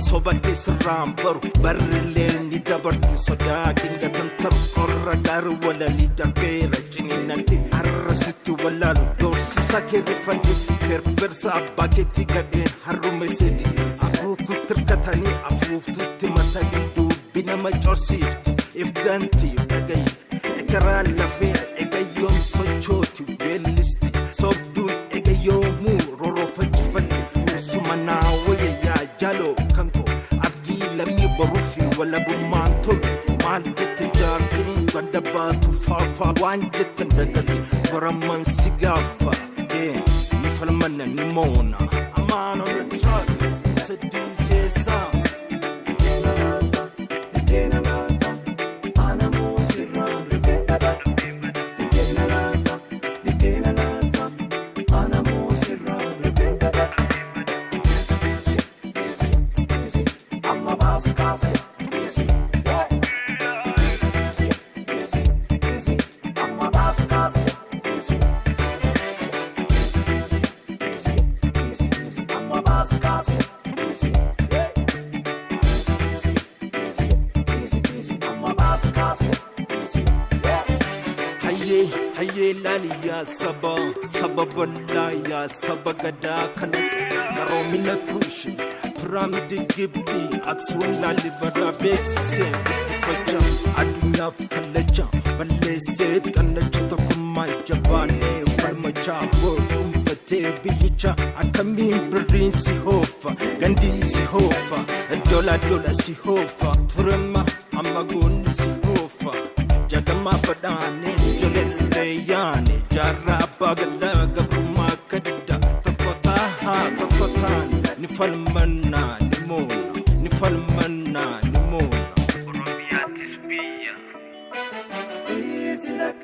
Sobate Rambo, Barleni Dabarti Soda, Kinga Tantar, or Daru Walali Dhagai, Chininanti, Arrasitu Walalo, Dorsi Sake Refandi, Persa, Baketika, Harume City, Abu Kutrkatani, Afu Timatagi, Binama Joseph, if Ganti, Dhagai, Ekara Lafe, Egayom Sochoti, Belisti, Sobdu, Egayomu, Roro Fajifani, Sumana, Waya, Jalo, Kanko. Barufi wala bumantul manjat jartin ganda batu farfa wanjat ndagati baraman sigafa ni falmanna ni mona Amaan on the track it's a DJ Saam Haye lali ya sababalla ya sabagada kanak daromina kushi pyramid gibdi aksun lali bara beksi faja adunya fkalaja balle se tanaja takuma jabane farmaja borumpate bicha akami brin si hofa gandi si hofa dola si hofa turma amagun si hofa jagama padane Jolene Jara Bagalaga Makada Takota Nifalmana Nifalmana Romiatis Pia Easy luck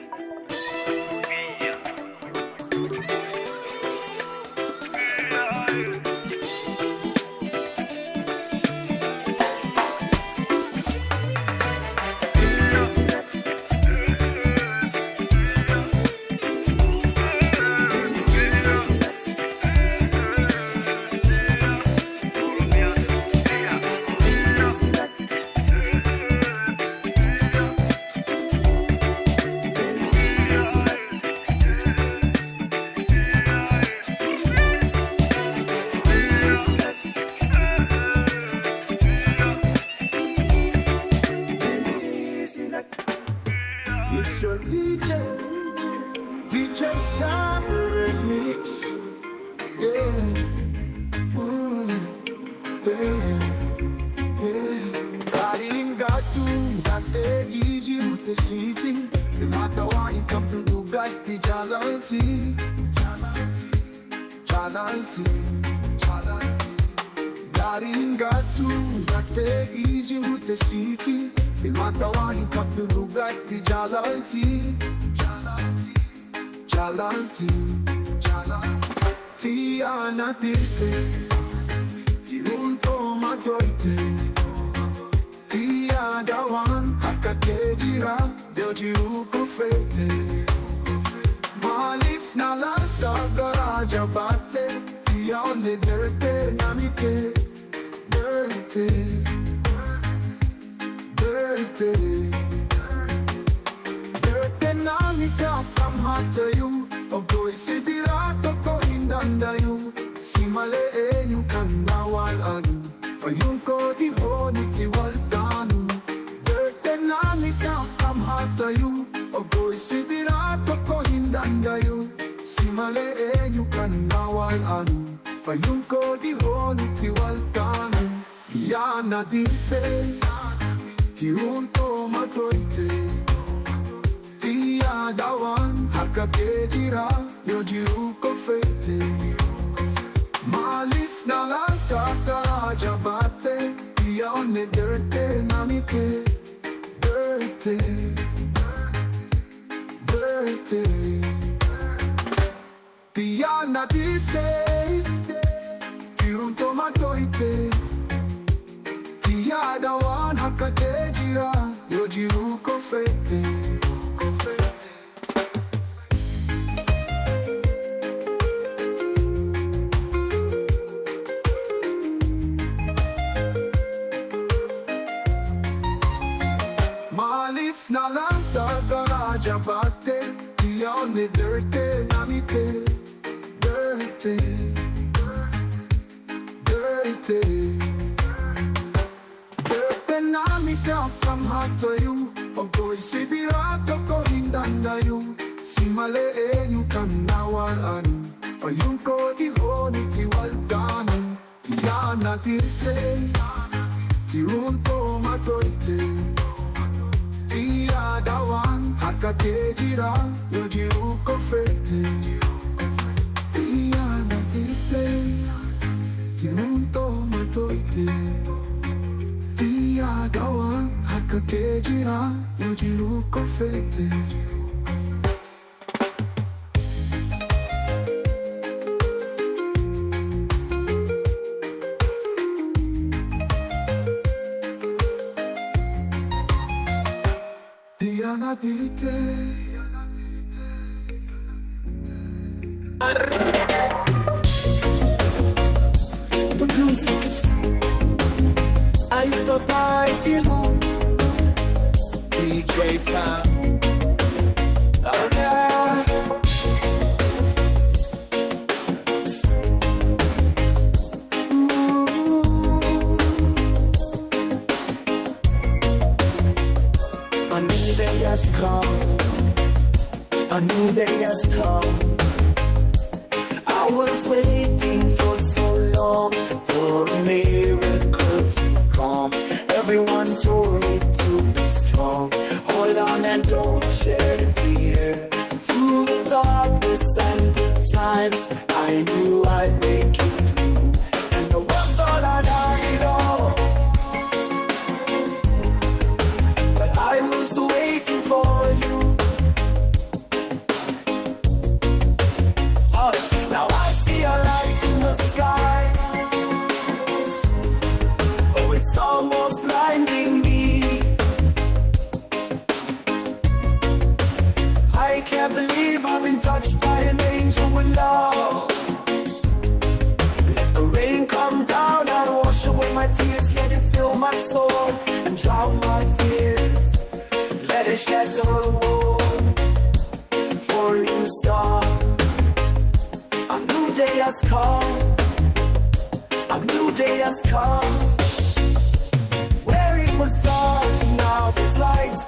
It's your DJ Saam remix. Yeah. Aringatu, Dhagai, Dijee, Mutesiti, Matawa, Inkapu, Dhagai, Jalalti. Aringatu, Dhagai, Dijee, Mutesiti, Matawa, Inkapu, Dhagai, Jalalti. Tiana Dirtee, Tirunto Madoite. Dawan hakakejira deojiru profete malif nalata garaja bate tione dirtee namite dirtee namika kamhatayu ogo isidira toko indandayu simale enyu kanawal anu fayun ko di honiti waltanu Tayu, ogo isidira toko hindandayu simale enyu kanawal anu fayun ko di honiti waltanu Tiana Dirtee, Tirunto Madoite. Tia dawan hakakejira yojiru kofete malif nalata karaja bate tione dirtee namike Dirtee Dirtee Tiruun tomaatoite Yaada waan hakkatee jira yoo jiru kofeete. Maaliif na laata garaa jabaatte yaadni dirtee namite dirtee dirtee. Namita kamhatayu Ogoy si bira toko hindandayu Si maleenu kanawalan Ayun ko ihoni tiwaldanan Yana dirtee Tirun tomatoite Tiyadawan hakate jira Yojiru kofete Tiyana dirtee Tirun tomatoite Yadawan hakkatee jira yoo jiru kofeete. Diana Dirtee Ethiopia DJ Saam. Oh yeah. A new day has come. A new day has come. I was waiting for so long for a miracle to come. Everyone told me to be strong. Hold on and don't shed a tear. Through the darkness and the times, I knew I'd make it through. And the world thought I'd have it all, but I was waiting for you. Hush, now I see a light in the sky. Oh, it's almost blinding me. I can't believe I've been touched by an angel with love. Let the rain come down and wash away my tears. Let it fill my soul and drown my fears. Let it shatter a wall for a new song. A new day has come. A new day has come. Where it was dark, now there's light.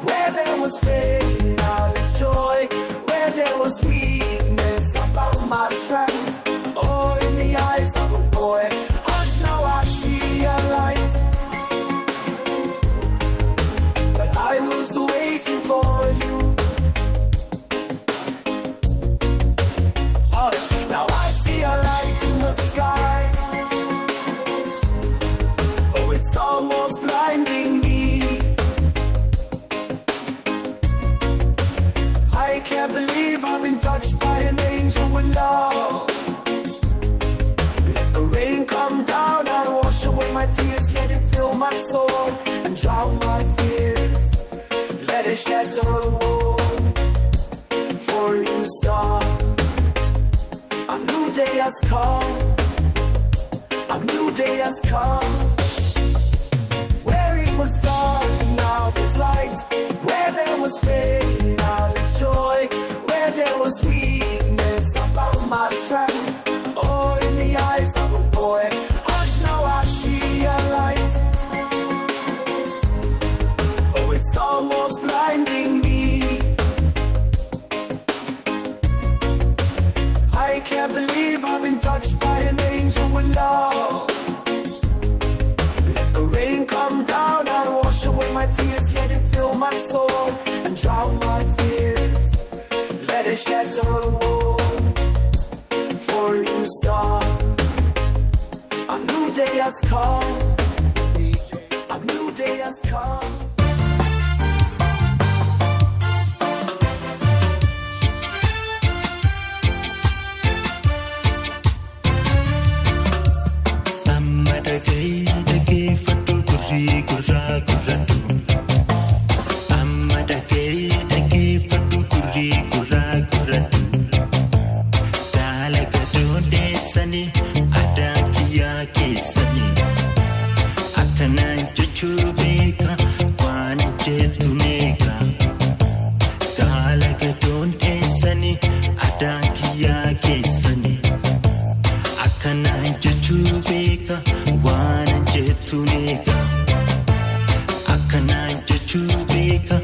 Where there was pain, now there's joy. Where there was weakness, I found my strength. Oh, in the eyes of a boy. Hush, now I see a light. But I was waiting for you. Hush, now I see a light in the sky. Oh, it's almost blinding me. I can't believe I've been touched by an angel with love. Let the rain come down and wash away my tears. Let it fill my soul and drown my fears. Let it shatter a wall for a new song. A new day has come. A new day has come. Where it was dark, now there's light. Where there was pain, now there's joy. Where there was weakness, I found my strength. Oh, in the eyes of a boy. Hush, now I see a light. Oh, it's almost blinding me. I can't believe I've been touched by an angel with love. Let the rain come down and wash away my tears. Let it fill my soul and drown my fears. Let it shatter a wall for a new song. A new day has come. A new day has come. hundeessanii aadaa kiyyaa keessanii akkanaan jechuu beeka waan jettu neeka gaala gadi hundeessanii aadaa kiyyaa keessanii akkanaan jechuu beeka waan jettu neeka akkanaan jechuu beeka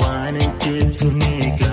waan jettu neeka.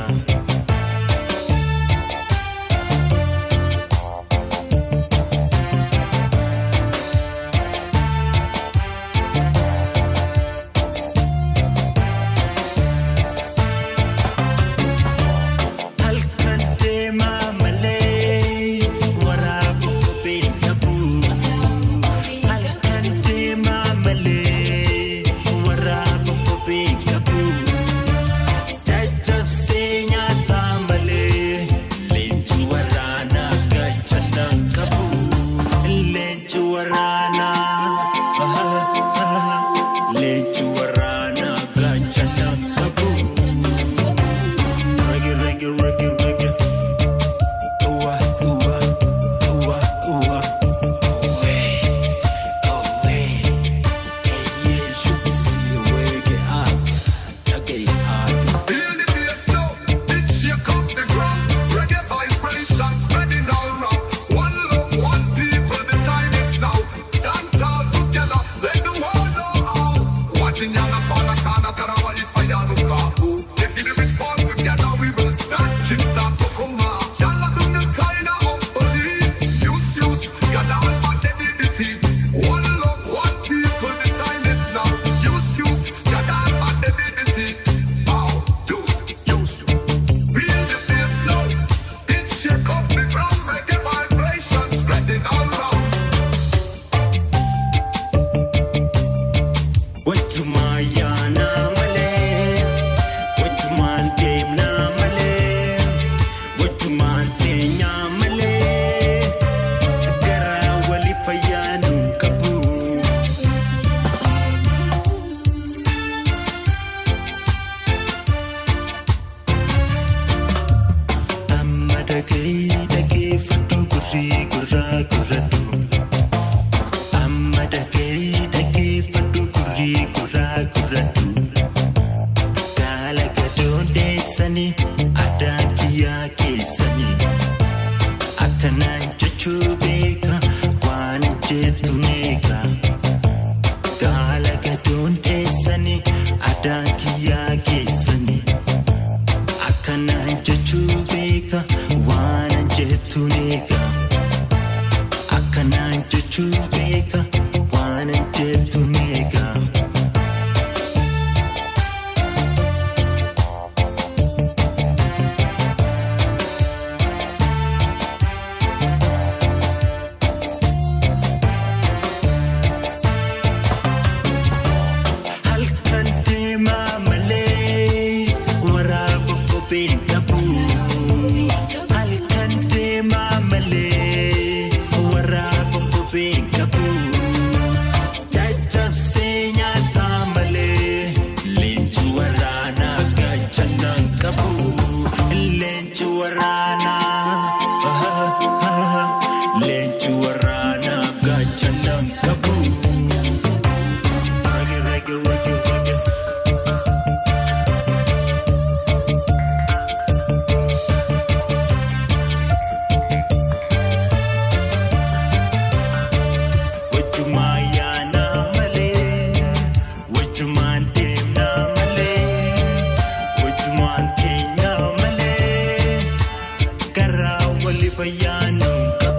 Fayyaanu.